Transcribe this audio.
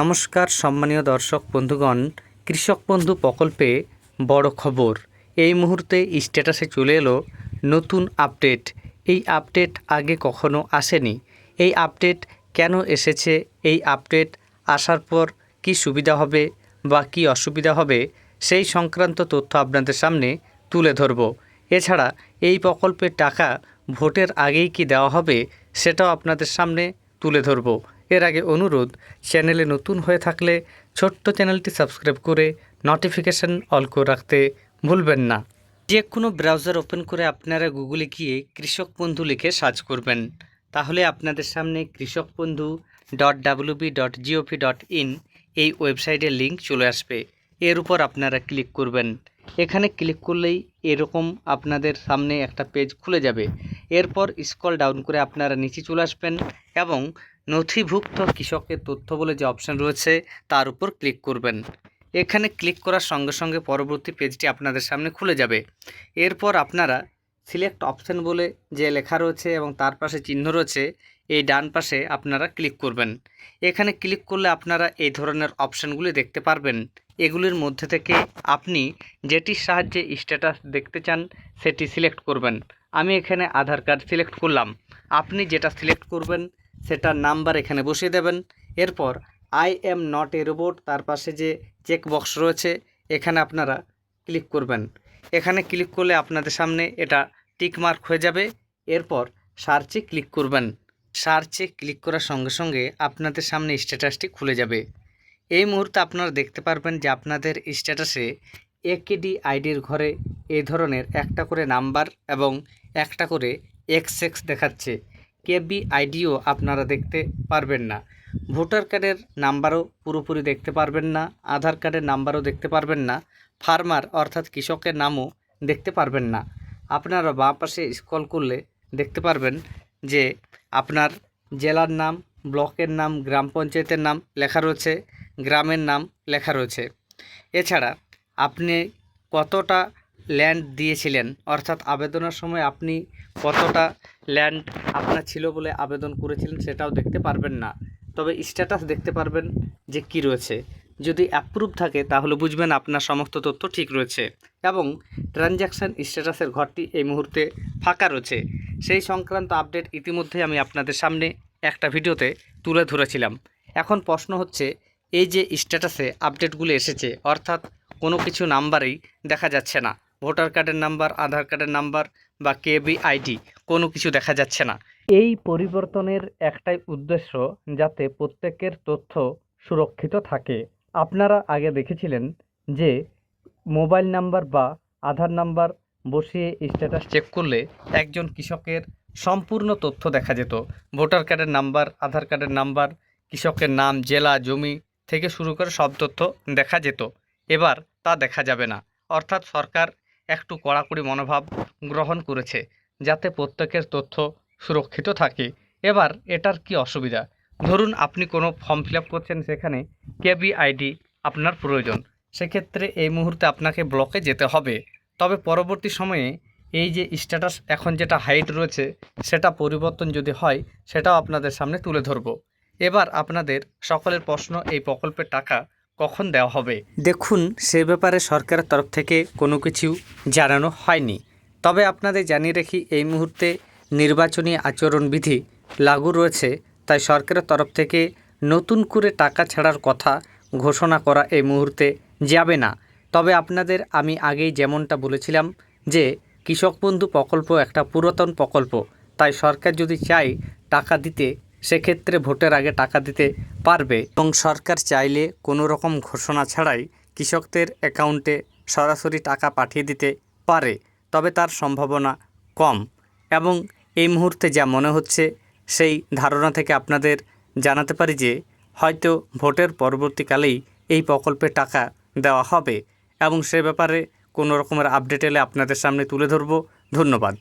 নমস্কার সম্মানীয় দর্শক বন্ধুগণ, কৃষক বন্ধু প্রকল্পে বড় খবর। এই মুহূর্তে স্ট্যাটাসে চলে এলো নতুন আপডেট। এই আপডেট আগে কখনো আসেনি। এই আপডেট কেন এসেছে, এই আপডেট আসার পর কি সুবিধা হবে বা কি অসুবিধা হবে সেই সংক্রান্ত তথ্য আপনাদের সামনে তুলে ধরব। এছাড়া এই প্রকল্পের টাকা ভোটের আগেই কি দেওয়া হবে সেটাও আপনাদের সামনে তুলে ধরব। এর আগে অনুরোধ, চ্যানেলে নতুন হয়ে থাকলে ছোট্ট চ্যানেলটি সাবস্ক্রাইব করে নোটিফিকেশান অল করে রাখতে ভুলবেন না। যে কোনো ব্রাউজার ওপেন করে আপনারা গুগলে গিয়ে কৃষক বন্ধু লিখে সার্চ করবেন, তাহলে আপনাদের সামনে krisokbandhu.wb.gov.in এই ওয়েবসাইটের লিঙ্ক চলে আসবে। এর উপর আপনারা ক্লিক করবেন। এখানে ক্লিক করলেই এরকম আপনাদের সামনে একটা পেজ খুলে যাবে। এরপর স্ক্রল ডাউন করে আপনারা নিচে চলে আসবেন এবং নথিভুক্ত কৃষকের তথ্য বলে যে অপশান রয়েছে তার উপর ক্লিক করবেন। এখানে ক্লিক করার সঙ্গে সঙ্গে পরবর্তী পেজটি আপনাদের সামনে খুলে যাবে। এরপর আপনারা সিলেক্ট অপশান বলে যে লেখা রয়েছে এবং তার পাশে চিহ্ন রয়েছে, এই ডান পাশে আপনারা ক্লিক করবেন। এখানে ক্লিক করলে আপনারা এই ধরনের অপশানগুলি দেখতে পারবেন। এগুলির মধ্যে থেকে আপনি যেটির সাহায্যে স্ট্যাটাস দেখতে চান সেটি সিলেক্ট করবেন। আমি এখানে আধার কার্ড সিলেক্ট করলাম। আপনি যেটা সিলেক্ট করবেন সেটার নাম্বার এখানে বসিয়ে দেবেন। এরপর I am not a robot, তার পাশে যে চেক বক্স রয়েছে এখানে আপনারা ক্লিক করবেন। এখানে ক্লিক করলে আপনাদের সামনে এটা টিক মার্ক হয়ে যাবে। এরপর সার্চে ক্লিক করবেন। সার্চে ক্লিক করার সঙ্গে সঙ্গে আপনাদের সামনে স্ট্যাটাসটি খুলে যাবে। এই মুহূর্তে আপনারা দেখতে পারবেন যে আপনাদের স্ট্যাটাসে একেডি আইডির ঘরে এই ধরনের একটা করে নাম্বার এবং একটা করে XX দেখাচ্ছে। কেবি আইডিও আপনারা দেখতে পারবেন না। ভোটার কার্ডের নাম্বারও পুরোপুরি দেখতে পারবেন না, আধার কার্ডের নাম্বারও দেখতে পারবেন না, ফার্মার অর্থাৎ কৃষকের নামও দেখতে পারবেন না। আপনারা বাঁ পাশে স্ক্রল করলে দেখতে পারবেন যে আপনার জেলার নাম, ব্লকের নাম, গ্রাম পঞ্চায়েতের নাম লেখা রয়েছে, গ্রামের নাম লেখা রয়েছে। এছাড়া আপনি কতটা ল্যান্ড দিয়েছিলেন, অর্থাৎ আবেদনের সময় আপনি কতটা ল্যান্ড আপনার ছিল বলে আবেদন করেছিলেন সেটাও দেখতে পারবেন না। তবে স্ট্যাটাস দেখতে পারবেন যে কি রয়েছে। যদি অ্যাপ্রুভ থাকে তাহলে বুঝবেন আপনার সমস্ত তথ্য ঠিক রয়েছে এবং ট্রানজ্যাকশান স্ট্যাটাসের ঘরটি এই মুহূর্তে ফাঁকা রয়েছে। সেই সংক্রান্ত আপডেট ইতিমধ্যে আমি আপনাদের সামনে একটা ভিডিওতে তুলে ধরেছিলাম। এখন প্রশ্ন হচ্ছে, এই যে স্ট্যাটাসে আপডেটগুলো এসেছে, অর্থাৎ কোনো কিছু নাম্বারেই দেখা যাচ্ছে না, ভোটার কার্ডের নাম্বার, আধার কার্ডের নাম্বার বা কেবি আইডি কোনো কিছু দেখা যাচ্ছে না। এই পরিবর্তনের একটাই উদ্দেশ্য, যাতে প্রত্যেকের তথ্য সুরক্ষিত থাকে। আপনারা আগে দেখেছিলেন যে মোবাইল নাম্বার বা আধার নাম্বার বসিয়ে স্ট্যাটাস চেক করলে একজন কৃষকের সম্পূর্ণ তথ্য দেখা যেত। ভোটার কার্ডের নাম্বার, আধার কার্ডের নাম্বার, কৃষকের নাম, জেলা, জমি থেকে শুরু করে সব তথ্য দেখা যেত। এবার তা দেখা যাবে না। অর্থাৎ সরকার একটু কড়াকড়ি মনোভাব গ্রহণ করেছে যাতে প্রত্যেকের তথ্য সুরক্ষিত থাকে। এবার এটার কি অসুবিধা? ধরুন আপনি কোনো ফর্ম ফিল আপ করছেন, সেখানে কেবি আইডি আপনার প্রয়োজন, সেক্ষেত্রে এই মুহূর্তে আপনাকে ব্লকে যেতে হবে। তবে পরবর্তী সময়ে এই যে স্ট্যাটাস এখন যেটা হাইড রয়েছে সেটা পরিবর্তন যদি হয় সেটাও আপনাদের সামনে তুলে ধরব। এবার আপনাদের সকলের প্রশ্ন, এই প্রকল্পের টাকা কখন দেওয়া হবে? দেখুন, সে ব্যাপারে সরকারের তরফ থেকে কোনো কিছু জানানো হয়নি। তবে আপনাদের জানিয়ে রাখি, এই মুহূর্তে নির্বাচনী আচরণবিধি লাগু রয়েছে, তাই সরকারের তরফ থেকে নতুন করে টাকা ছাড়ার কথা ঘোষণা করা এই মুহূর্তে যাবে না। তবে আপনাদের আমি আগেই যেমনটা বলেছিলাম যে কৃষক বন্ধু প্রকল্প একটা পুরাতন প্রকল্প, তাই সরকার যদি চায় টাকা দিতে সেক্ষেত্রে ভোটের আগে টাকা দিতে পারবে এবং সরকার চাইলে কোনো রকম ঘোষণা ছাড়াই কৃষকদের অ্যাকাউন্টে সরাসরি টাকা পাঠিয়ে দিতে পারে। তবে তার সম্ভাবনা কম এবং এই মুহূর্তে যা মনে হচ্ছে সেই ধারণা থেকে আপনাদের জানাতে পারি যে হয়তো ভোটের পরবর্তীকালেই এই প্রকল্পের টাকা দেওয়া হবে এবং সে ব্যাপারে কোনো রকমের আপডেট এলে আপনাদের সামনে তুলে ধরব। ধন্যবাদ।